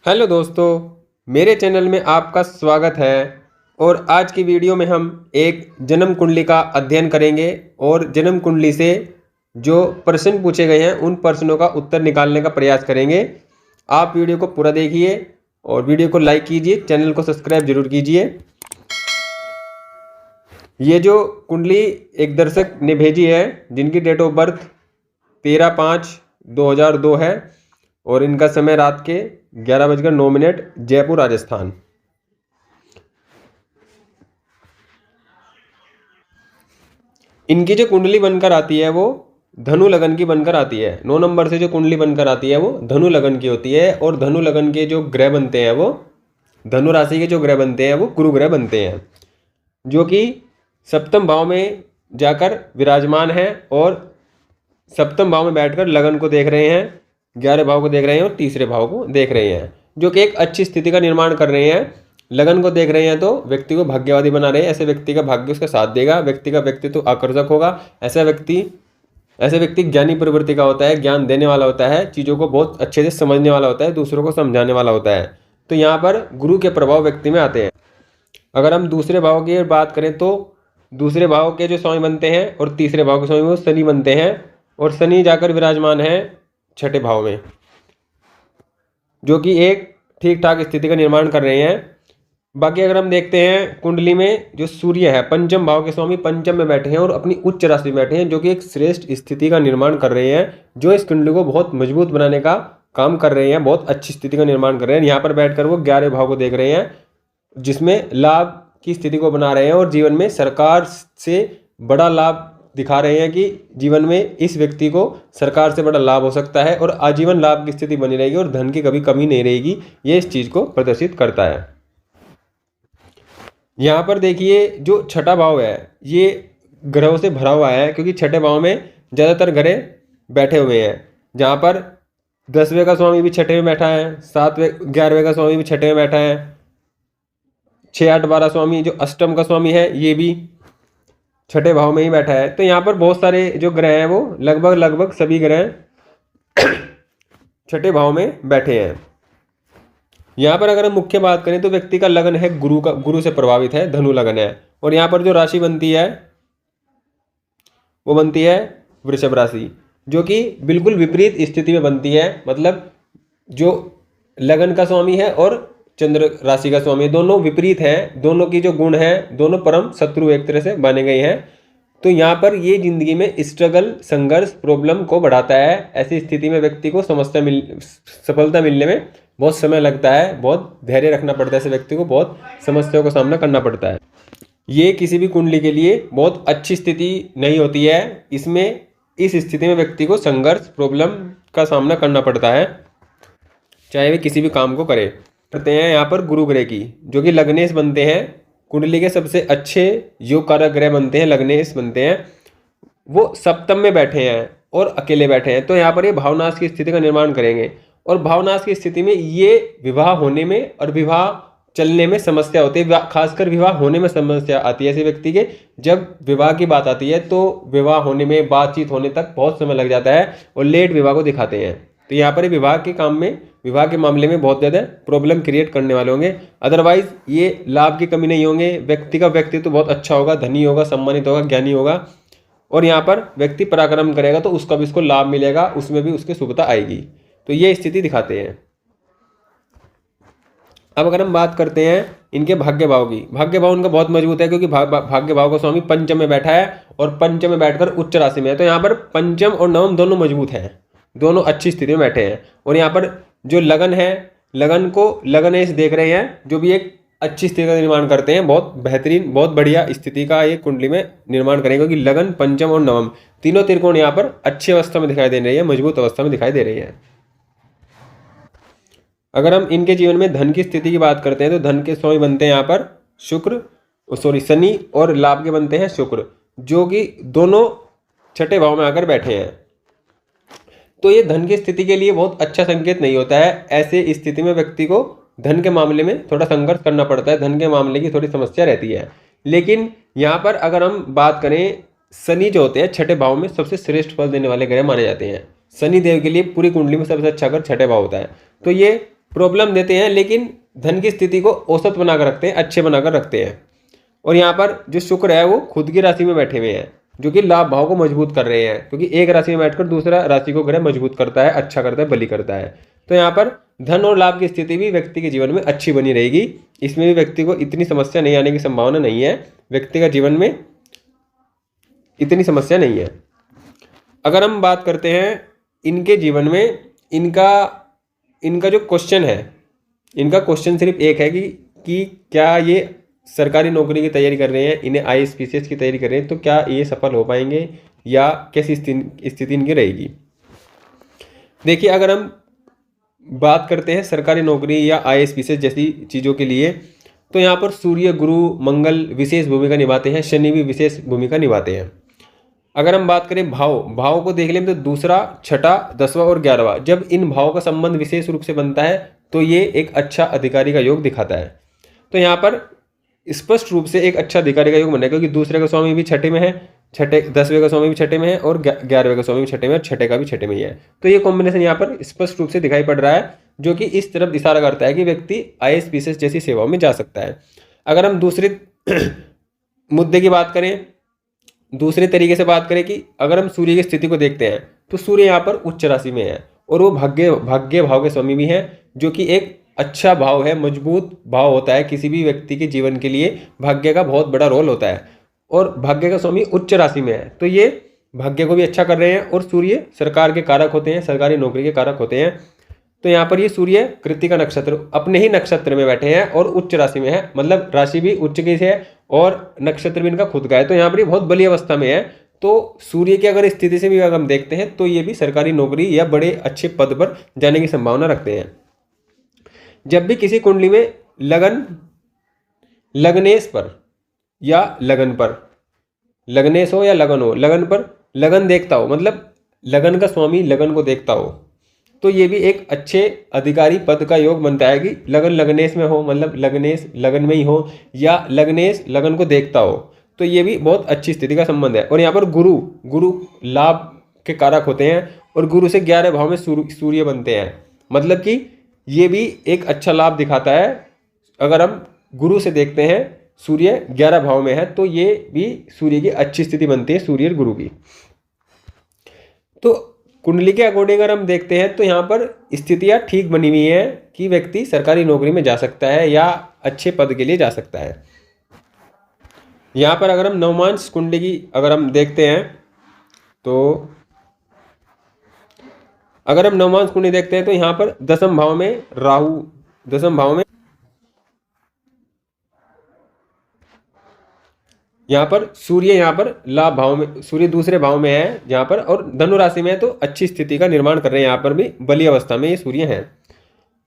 Hello दोस्तों, मेरे channel में आपका स्वागत है। और आज की वीडियो में हम एक जन्म कुंडली का अध्ययन करेंगे और जन्म कुंडली से जो प्रश्न पूछे गए हैं उन प्रश्नों का उत्तर निकालने का प्रयास करेंगे। आप वीडियो को पूरा देखिए और वीडियो को लाइक कीजिए, चैनल को सब्सक्राइब जरूर कीजिए। ये जो कुंडली एक दर्शक ने भेजी है जिनकी डेट ऑफ बर्थ 13/5/2002 है और इनका समय रात के 11:09, जयपुर राजस्थान। इनकी जो कुंडली बनकर आती है वो धनु लगन की बनकर आती है। 9 नंबर से जो कुंडली बनकर आती है वो धनु लगन की होती है। और धनु लगन के जो ग्रह बनते हैं वो धनु राशि के जो ग्रह बनते हैं वो गुरु ग्रह बनते हैं, जो कि सप्तम भाव में जाकर विराजमान है और सप्तम भाव में बैठकर लगन को देख रहे हैं, 11 भाव को देख रहे हैं और तीसरे भाव को देख रहे हैं, जो कि एक अच्छी स्थिति का निर्माण कर रहे हैं। लगन को देख रहे हैं तो व्यक्ति को भाग्यवादी बना रहे हैं। ऐसे व्यक्ति का भाग्य उसका साथ देगा, व्यक्ति का व्यक्तित्व तो आकर्षक होगा। ऐसा व्यक्ति ज्ञानी प्रवृत्ति का होता है, ज्ञान देने वाला होता है, चीज़ों को बहुत अच्छे से समझने वाला होता है, दूसरों को समझाने वाला होता है। तो यहाँ पर गुरु के प्रभाव व्यक्ति में आते हैं। अगर हम दूसरे भाव की बात करें तो दूसरे भाव के जो स्वामी बनते हैं और तीसरे भाव के स्वामी वो शनि बनते हैं और शनि जाकर विराजमान है छठे भाव में, जो कि एक ठीक ठाक स्थिति का निर्माण कर रहे हैं। बाकी अगर हम देखते हैं कुंडली में जो सूर्य है पंचम भाव के स्वामी पंचम में बैठे हैं और अपनी उच्च राशि में बैठे हैं, जो कि एक श्रेष्ठ स्थिति का निर्माण कर रहे हैं, जो इस कुंडली को बहुत मजबूत बनाने का काम कर रहे हैं, बहुत अच्छी स्थिति का निर्माण कर रहे हैं। यहाँ पर बैठकर वो 11 भाव को देख रहे हैं, जिसमें लाभ की स्थिति को बना रहे हैं और जीवन में सरकार से बड़ा लाभ दिखा रहे हैं कि जीवन में इस व्यक्ति को सरकार से बड़ा लाभ हो सकता है और आजीवन लाभ की स्थिति बनी रहेगी और धन की कभी कमी नहीं रहेगी। ये इस चीज को प्रदर्शित करता है। यहाँ पर देखिए जो छठा भाव है ये ग्रहों से भरा हुआ है, क्योंकि छठे भाव में ज़्यादातर ग्रह बैठे हुए हैं। जहाँ पर 10वें का स्वामी भी छठे में बैठा है, 7वें 11वें का स्वामी भी छठे में बैठा है, 6, 8, 12 स्वामी जो अष्टम का स्वामी है ये भी छठे भाव में ही बैठा है। तो यहाँ पर बहुत सारे जो ग्रह हैं वो लगभग सभी ग्रह छठे भाव में बैठे हैं। यहाँ पर अगर हम मुख्य बात करें तो व्यक्ति का लगन है गुरु से प्रभावित है, धनु लगन है। और यहाँ पर जो राशि बनती है वो बनती है वृषभ राशि, जो कि बिल्कुल विपरीत स्थिति में बनती है। मतलब जो लगन का स्वामी है और चंद्र राशि का स्वामी दोनों विपरीत हैं, दोनों की जो गुण है दोनों परम शत्रु एक तरह से बने गए हैं। तो यहाँ पर ये जिंदगी में स्ट्रगल, संघर्ष, प्रॉब्लम को बढ़ाता है। ऐसी स्थिति में व्यक्ति को सफलता मिलने में बहुत समय लगता है, बहुत धैर्य रखना पड़ता है, ऐसे व्यक्ति को बहुत समस्याओं का सामना करना पड़ता है। ये किसी भी कुंडली के लिए बहुत अच्छी स्थिति नहीं होती है। इसमें इस स्थिति में व्यक्ति को संघर्ष, प्रॉब्लम का सामना करना पड़ता है, चाहे वे किसी भी काम को करे। करते हैं यहाँ पर गुरु ग्रह की, जो कि लग्नेश बनते हैं। कुंडली के सबसे अच्छे योग कारक ग्रह बनते हैं, लग्नेश बनते हैं। वो सप्तम में बैठे हैं और अकेले बैठे हैं। तो यहाँ पर ये भावनाश की स्थिति का निर्माण करेंगे और भावनाश की स्थिति में ये विवाह होने में और विवाह चलने में समस्या होती है। खासकर विवाह होने में समस्या आती है ऐसे व्यक्ति के। जब विवाह की बात आती है तो विवाह होने में, बातचीत होने तक बहुत समय लग जाता है और लेट विवाह को दिखाते हैं। तो यहाँ पर विवाह के काम में, विवाह के मामले में बहुत ज़्यादा प्रॉब्लम क्रिएट करने वाले होंगे। अदरवाइज ये लाभ की कमी नहीं होंगे। व्यक्ति का व्यक्तित्व तो बहुत अच्छा होगा, धनी होगा, सम्मानित होगा, ज्ञानी होगा और यहाँ पर व्यक्ति पराक्रम करेगा तो उसका भी उसको लाभ मिलेगा, उसमें भी उसकी शुभता आएगी। तो ये स्थिति दिखाते हैं। अब अगर हम बात करते हैं इनके भाग्य भाव की, भाग्य भाव उनका बहुत मजबूत है, क्योंकि भाग्य भाव का स्वामी पंचम में बैठा है और पंचम में बैठकर उच्च राशि में है। तो यहाँ पर पंचम और नवम दोनों मजबूत हैं, दोनों अच्छी स्थिति में बैठे हैं। और यहाँ पर जो लगन है, लगन को लगनेश देख रहे हैं, जो भी एक अच्छी स्थिति का निर्माण करते हैं। बहुत बेहतरीन, बहुत बढ़िया स्थिति का ये कुंडली में निर्माण करेंगे, क्योंकि लगन, पंचम और नवम तीनों त्रिकोण यहाँ पर अच्छी अवस्था में दिखाई दे रही है, मजबूत अवस्था में दिखाई दे रही है। अगर हम इनके जीवन में धन की स्थिति की बात करते हैं तो धन के स्वामी बनते हैं यहाँ पर शनि और लाभ के बनते हैं शुक्र, जो कि दोनों छठे भाव में आकर बैठे हैं। तो ये धन की स्थिति के लिए बहुत अच्छा संकेत नहीं होता है। ऐसे स्थिति में व्यक्ति को धन के मामले में थोड़ा संघर्ष करना पड़ता है, धन के मामले की थोड़ी समस्या रहती है। लेकिन यहाँ पर अगर हम बात करें, शनि जो होते हैं छठे भाव में सबसे श्रेष्ठ फल देने वाले ग्रह माने जाते हैं। शनि देव के लिए पूरी कुंडली में सबसे अच्छा घर छठे भाव होता है। तो ये प्रॉब्लम देते हैं, लेकिन धन की स्थिति को औसत बनाकर रखते हैं, अच्छे बनाकर रखते हैं। और यहाँ पर जो शुक्र है वो खुद की राशि में बैठे हुए हैं, जो कि लाभ भाव को मजबूत कर रहे हैं, क्योंकि एक राशि में बैठकर दूसरा राशि को ग्रह मजबूत करता है, अच्छा करता है, बली करता है। तो यहाँ पर धन और लाभ की स्थिति भी व्यक्ति के जीवन में अच्छी बनी रहेगी। इसमें भी व्यक्ति को इतनी समस्या नहीं आने की संभावना नहीं है, व्यक्ति का जीवन में इतनी समस्या नहीं है। अगर हम बात करते हैं इनके जीवन में, इनका जो क्वेश्चन है, इनका क्वेश्चन सिर्फ एक है कि क्या ये सरकारी नौकरी की तैयारी कर रहे हैं, इन्हें IAS PCS की तैयारी कर रहे हैं, तो क्या ये सफल हो पाएंगे या कैसी स्थिति इनकी रहेगी। देखिए, अगर हम बात करते हैं सरकारी नौकरी या IAS PCS जैसी चीज़ों के लिए, तो यहाँ पर सूर्य, गुरु, मंगल विशेष भूमिका निभाते हैं, शनि भी विशेष भूमिका निभाते हैं। अगर हम बात करें भाव को देख लें तो दूसरा, छठा, 10वां और 11वां, जब इन भावों का संबंध विशेष रूप से बनता है तो ये एक अच्छा अधिकारी का योग दिखाता है। तो यहाँ पर स्पष्ट रूप से एक अच्छा अधिकारी का योग बना है, क्योंकि दूसरे का स्वामी भी छठे में है, 10वें का स्वामी भी छठे में है और 11वें का स्वामी भी छठे में, और छठे का भी छठे में ही है। तो ये कॉम्बिनेशन यहाँ पर स्पष्ट रूप से दिखाई पड़ रहा है, जो कि इस तरफ इशारा करता है कि व्यक्ति IAS PCS जैसी सेवाओं में जा सकता है। अगर हम दूसरे मुद्दे की बात करें, दूसरे तरीके से बात करें कि अगर हम सूर्य की स्थिति को देखते हैं तो सूर्य यहाँ पर उच्च राशि में है और वो भाग्य भाव के स्वामी भी हैं, जो कि एक अच्छा भाव है, मजबूत भाव होता है। किसी भी व्यक्ति के जीवन के लिए भाग्य का बहुत बड़ा रोल होता है, और भाग्य का स्वामी उच्च राशि में है, तो ये भाग्य को भी अच्छा कर रहे हैं। और सूर्य सरकार के कारक होते हैं, सरकारी नौकरी के कारक होते हैं। तो यहाँ पर ये सूर्य कृत्तिका नक्षत्र अपने ही नक्षत्र में बैठे हैं और उच्च राशि में है, मतलब राशि भी उच्च की है और नक्षत्र भी इनका खुद का है। तो यहाँ पर ये बहुत बली अवस्था में है। तो सूर्य की अगर स्थिति से भी अगर हम देखते हैं तो ये भी सरकारी नौकरी या बड़े अच्छे पद पर जाने की संभावना रखते हैं। जब भी किसी कुंडली में लगनेश पर या लगन पर, लगनेश हो या लगन हो, लगन पर लगन देखता हो, मतलब लगन का स्वामी लगन को देखता हो, तो ये भी एक अच्छे अधिकारी पद का योग बनता है कि लगन लगनेश में हो, मतलब लगनेश लगन में ही हो, या लगनेश लगन को देखता हो, तो ये भी बहुत अच्छी स्थिति का संबंध है। और यहाँ पर गुरु लाभ के कारक होते हैं और गुरु से 11 भाव में सूर्य बनते हैं, मतलब कि ये भी एक अच्छा लाभ दिखाता है। अगर हम गुरु से देखते हैं, सूर्य 11 भाव में है, तो ये भी सूर्य की अच्छी स्थिति बनती है, सूर्य और गुरु की। तो कुंडली के अकॉर्डिंग अगर हम देखते हैं तो यहाँ पर स्थितियाँ ठीक बनी हुई हैं कि व्यक्ति सरकारी नौकरी में जा सकता है या अच्छे पद के लिए जा सकता है। यहाँ पर अगर हम नवमांश कुंडली की अगर हम देखते हैं तो अगर हम नवमांश कुंडली देखते हैं तो यहाँ पर 10वें भाव में राहु, 10वें भाव में यहाँ पर सूर्य, यहाँ पर लाभ भाव में सूर्य दूसरे भाव में है यहाँ पर, और धनु राशि में है, तो अच्छी स्थिति का निर्माण कर रहे हैं। यहाँ पर भी बली अवस्था में ये सूर्य हैं।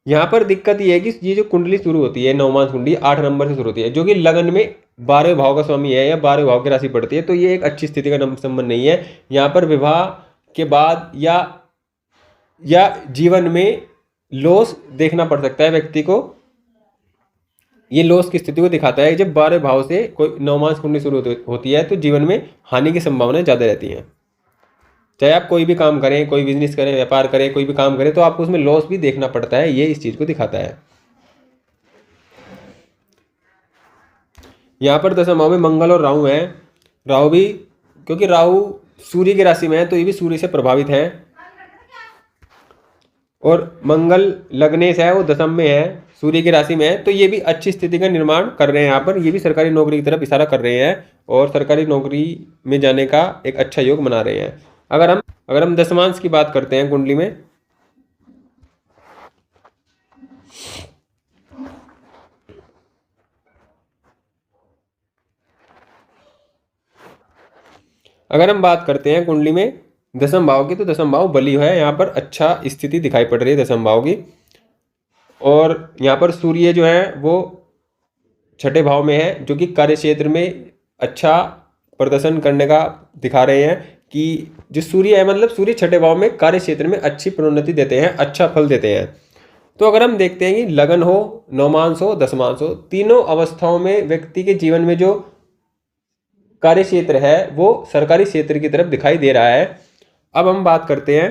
यहाँ पर दिक्कत ये है कि ये जो कुंडली शुरू होती है, नवमांश कुंडली 8 नंबर से शुरू होती है, जो कि लगन में 12वें भाव का स्वामी है या 12वें भाव की राशि पड़ती है, तो ये एक अच्छी स्थिति का संबंध नहीं है। यहाँ पर विवाह के बाद या जीवन में लॉस देखना पड़ सकता है व्यक्ति को। ये लॉस की स्थिति को दिखाता है। जब 12 भाव से कोई नवमांश कुंडली शुरू होती है तो जीवन में हानि की संभावनाएं ज़्यादा रहती हैं। चाहे आप कोई भी काम करें, कोई बिजनेस करें, व्यापार करें, कोई भी काम करें, तो आपको उसमें लॉस भी देखना पड़ता है। ये इस चीज़ को दिखाता है। यहाँ पर 10वें भाव में मंगल और राहु हैं। राहु भी, क्योंकि राहु सूर्य की राशि में है तो ये भी सूर्य से प्रभावित है, और मंगल लग्नेश है, वो 10वें में है, सूर्य की राशि में है, तो ये भी अच्छी स्थिति का निर्माण कर रहे हैं। यहाँ पर ये भी सरकारी नौकरी की तरफ इशारा कर रहे हैं और सरकारी नौकरी में जाने का एक अच्छा योग बना रहे हैं। अगर हम दशमांश की बात करते हैं कुंडली में, अगर हम बात करते हैं कुंडली में 10वें भाव की, तो 10वें भाव बली है। यहाँ पर अच्छा स्थिति दिखाई पड़ रही है 10वें भाव की। और यहाँ पर सूर्य जो है वो 6ठे भाव में है, जो कि कार्य क्षेत्र में अच्छा प्रदर्शन करने का दिखा रहे हैं कि जो सूर्य है, मतलब सूर्य 6ठे भाव में कार्य क्षेत्र में अच्छी प्रोन्नति देते हैं, अच्छा फल देते हैं। तो अगर हम देखते हैं कि लगन हो, नवमांश हो, दशमांश हो, तीनों अवस्थाओं में व्यक्ति के जीवन में जो कार्य क्षेत्र है वो सरकारी क्षेत्र की तरफ दिखाई दे रहा है। अब हम बात करते हैं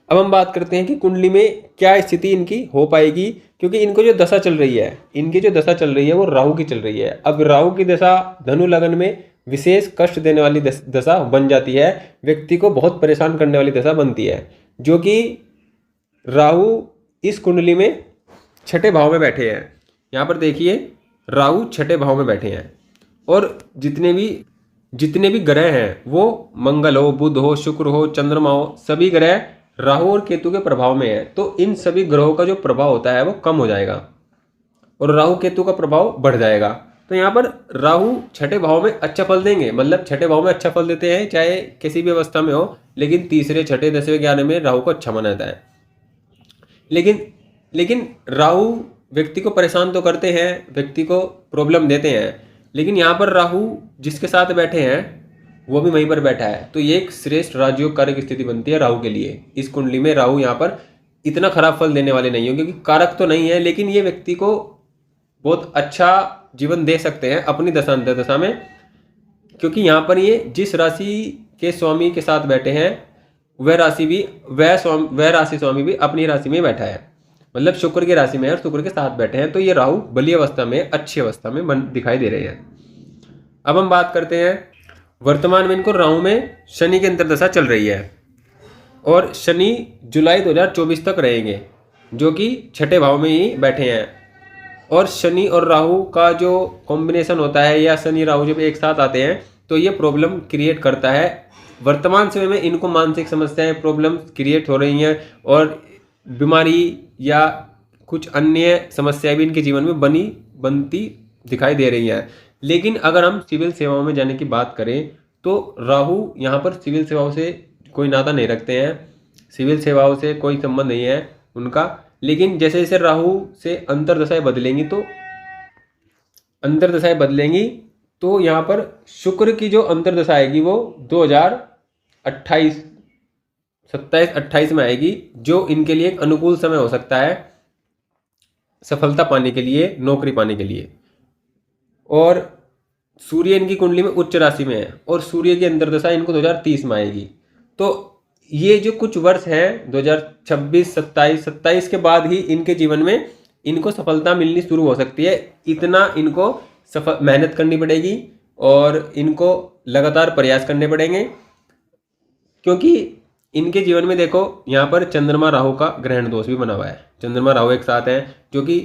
अब हम बात करते हैं कि कुंडली में क्या स्थिति इनकी हो पाएगी, क्योंकि इनको जो दशा चल रही है, इनकी जो दशा चल रही है वो राहु की चल रही है। अब राहु की दशा धनु लगन में विशेष कष्ट देने वाली दशा बन जाती है, व्यक्ति को बहुत परेशान करने वाली दशा बनती है, जो कि राहु इस कुंडली में छठे भाव में बैठे हैं। यहाँ पर देखिए राहु छठे भाव में बैठे हैं, और जितने भी ग्रह हैं वो मंगल हो, बुध हो, शुक्र हो, चंद्रमा हो, सभी ग्रह राहु और केतु के प्रभाव में है। तो इन सभी ग्रहों का जो प्रभाव होता है वो कम हो जाएगा और राहु केतु का प्रभाव बढ़ जाएगा। तो यहाँ पर राहु छठे भाव में अच्छा फल देंगे, मतलब छठे भाव में अच्छा फल देते हैं चाहे किसी भी अवस्था में हो, लेकिन तीसरे, छठे, 10वें, 11वें में राहु को अच्छा माना जाता है। लेकिन राहु व्यक्ति को परेशान तो करते हैं, व्यक्ति को प्रॉब्लम देते हैं, लेकिन यहाँ पर राहु जिसके साथ बैठे हैं वो भी वहीं पर बैठा है। तो ये एक श्रेष्ठ राजयोग कारक स्थिति बनती है राहु के लिए। इस कुंडली में राहु यहाँ पर इतना खराब फल देने वाले नहीं हो, क्योंकि कारक तो नहीं है, लेकिन ये व्यक्ति को बहुत अच्छा जीवन दे सकते हैं अपनी दशांतर दशा में, क्योंकि यहाँ पर ये जिस राशि के स्वामी के साथ बैठे हैं वह राशि स्वामी भी अपनी राशि में बैठा है, मतलब शुक्र की राशि में है और शुक्र के साथ बैठे हैं। तो ये राहु बली अवस्था में, अच्छी अवस्था में दिखाई दे रहे हैं। अब हम बात करते हैं, वर्तमान में इनको राहु में शनि की अंतर्दशा चल रही है और शनि जुलाई 2024 तक रहेंगे, जो कि छठे भाव में ही बैठे हैं। और शनि और राहु का जो कॉम्बिनेशन होता है या शनि राहु जब एक साथ आते हैं तो ये प्रॉब्लम क्रिएट करता है। वर्तमान समय में इनको मानसिक समस्याएं, प्रॉब्लम क्रिएट हो रही हैं और बीमारी या कुछ अन्य समस्याएं भी इनके जीवन में बनती दिखाई दे रही हैं। लेकिन अगर हम सिविल सेवाओं में जाने की बात करें तो राहु यहाँ पर सिविल सेवाओं से कोई नाता नहीं रखते हैं, सिविल सेवाओं से कोई संबंध नहीं है उनका। लेकिन जैसे जैसे राहु से अंतर्दशाएं बदलेंगी तो यहाँ पर शुक्र की जो अंतर्दशा आएगी वो 27-28 में आएगी, जो इनके लिए एक अनुकूल समय हो सकता है सफलता पाने के लिए, नौकरी पाने के लिए। और सूर्य इनकी कुंडली में उच्च राशि में है और सूर्य की अंतर्दशा इनको 2030 में आएगी। तो ये जो कुछ वर्ष हैं 2026, 27 के बाद ही इनके जीवन में इनको सफलता मिलनी शुरू हो सकती है। इतना इनको मेहनत करनी पड़ेगी और इनको लगातार प्रयास करने पड़ेंगे, क्योंकि इनके जीवन में देखो यहाँ पर चंद्रमा राहु का ग्रहण दोष भी बना हुआ है। चंद्रमा राहु एक साथ हैं जो कि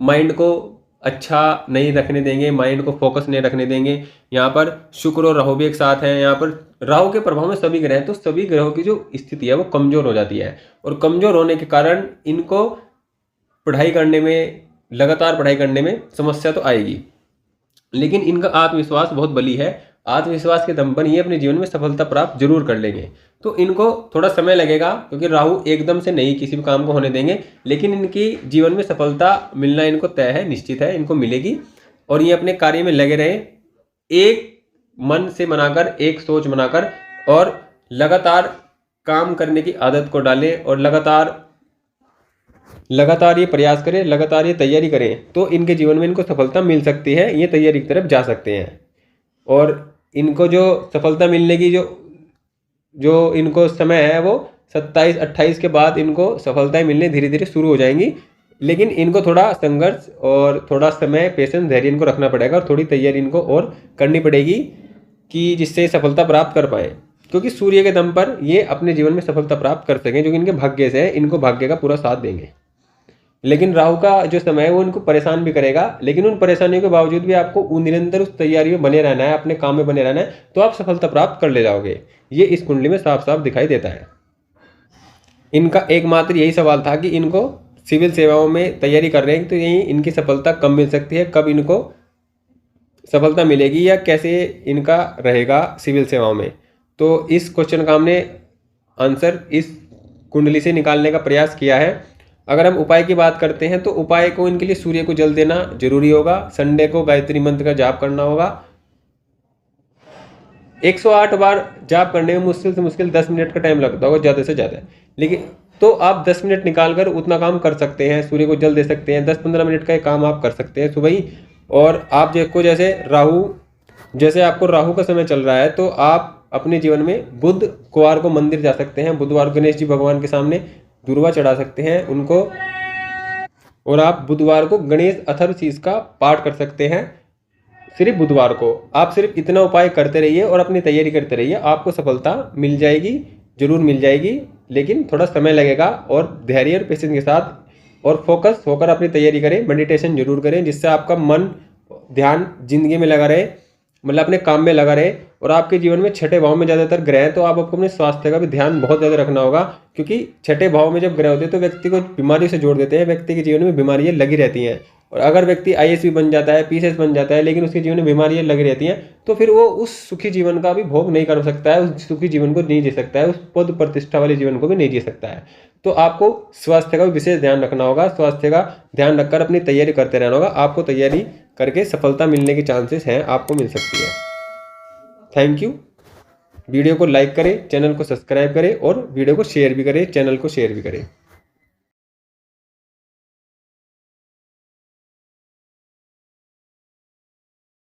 माइंड को अच्छा नहीं रखने देंगे, माइंड को फोकस नहीं रखने देंगे। यहाँ पर शुक्र और राहु भी एक साथ हैं। यहाँ पर राहु के प्रभाव में सभी ग्रह हैं, तो सभी ग्रहों की जो स्थिति है वो कमजोर हो जाती है और कमजोर होने के कारण इनको लगातार पढ़ाई करने में समस्या तो आएगी। लेकिन इनका आत्मविश्वास बहुत बली है, आत्मविश्वास के दम पर ये अपने जीवन में सफलता प्राप्त जरूर कर लेंगे। तो इनको थोड़ा समय लगेगा, क्योंकि राहु एकदम से नहीं किसी भी काम को होने देंगे, लेकिन इनकी जीवन में सफलता मिलना इनको तय है, निश्चित है, इनको मिलेगी। और ये अपने कार्य में लगे रहें, एक मन से बनाकर, एक सोच बनाकर, और लगातार काम करने की आदत को डालें और लगातार ये प्रयास करें, लगातार ये तैयारी करें, तो इनके जीवन में इनको सफलता मिल सकती है, ये तैयारी की तरफ जा सकते हैं। और इनको जो सफलता मिलने की जो इनको समय है वो 27-28 के बाद इनको सफलताएं मिलने धीरे धीरे शुरू हो जाएंगी। लेकिन इनको थोड़ा संघर्ष और थोड़ा समय, पेशेंस, धैर्य इनको रखना पड़ेगा और थोड़ी तैयारी इनको और करनी पड़ेगी कि जिससे सफलता प्राप्त कर पाए, क्योंकि सूर्य के दम पर ये अपने जीवन में सफलता प्राप्त कर सकें, जो कि इनके भाग्य से है, इनको भाग्य का पूरा साथ देंगे। लेकिन राहु का जो समय है वो इनको परेशान भी करेगा, लेकिन उन परेशानियों के बावजूद भी आपको निरंतर उस तैयारी में बने रहना है, अपने काम में बने रहना है, तो आप सफलता प्राप्त कर ले जाओगे। ये इस कुंडली में साफ साफ दिखाई देता है। इनका एकमात्र यही सवाल था कि इनको सिविल सेवाओं में तैयारी कर रहे हैं तो यही इनकी सफलता कब मिल सकती है, कब इनको सफलता मिलेगी या कैसे इनका रहेगा सिविल सेवाओं में। तो इस क्वेश्चन का हमने आंसर इस कुंडली से निकालने का प्रयास किया है। अगर हम उपाय की बात करते हैं तो उपाय को इनके लिए सूर्य को जल देना जरूरी होगा। संडे को गायत्री मंत्र का जाप करना होगा। 108 बार जाप करने में मुश्किल से मुश्किल 10 मिनट का टाइम लगता होगा ज़्यादा से ज़्यादा, लेकिन तो आप 10 मिनट निकाल कर उतना काम कर सकते हैं, सूर्य को जल दे सकते हैं। 10-15 मिनट का काम आप कर सकते हैं सुबह ही। और आप जैसे आपको राहु का समय चल रहा है तो आप अपने जीवन में बुधवार को मंदिर जा सकते हैं, बुधवार को गणेश जी भगवान के सामने दुर्वा चढ़ा सकते हैं उनको, और आप बुधवार को गणेश अथर्वशीष का पाठ कर सकते हैं। सिर्फ बुधवार को आप सिर्फ इतना उपाय करते रहिए और अपनी तैयारी करते रहिए, आपको सफलता मिल जाएगी, जरूर मिल जाएगी, लेकिन थोड़ा समय लगेगा। और धैर्य और पेशेंस के साथ और फोकस होकर अपनी तैयारी करें, मेडिटेशन जरूर करें, जिससे आपका मन ध्यान जिंदगी में लगा रहे, मतलब अपने काम में लगा रहे। और आपके जीवन में छठे भाव में ज़्यादातर ग्रह हैं, तो आपको अपने स्वास्थ्य का भी ध्यान बहुत ज़्यादा रखना होगा, क्योंकि छठे भाव में जब ग्रह होते हैं तो व्यक्ति को बीमारी से जोड़ देते हैं, व्यक्ति के जीवन में बीमारियां लगी रहती हैं। और अगर व्यक्ति IAS भी बन जाता है, PCS बन जाता है, लेकिन उसके जीवन में बीमारियां लगी रहती हैं, तो फिर वो उस सुखी जीवन का भी भोग नहीं कर सकता है, उस सुखी जीवन को नहीं जी सकता है, उस पद प्रतिष्ठा वाले जीवन को भी नहीं जी सकता है। तो आपको स्वास्थ्य का भी विशेष ध्यान रखना होगा, स्वास्थ्य का ध्यान रखकर अपनी तैयारी करते रहना होगा। आपको तैयारी करके सफलता मिलने के चांसेस हैं, आपको मिल सकती है। Thank you. वीडियो को लाइक करें, चैनल को सब्सक्राइब करें और वीडियो को शेयर भी करें, चैनल को शेयर भी करें।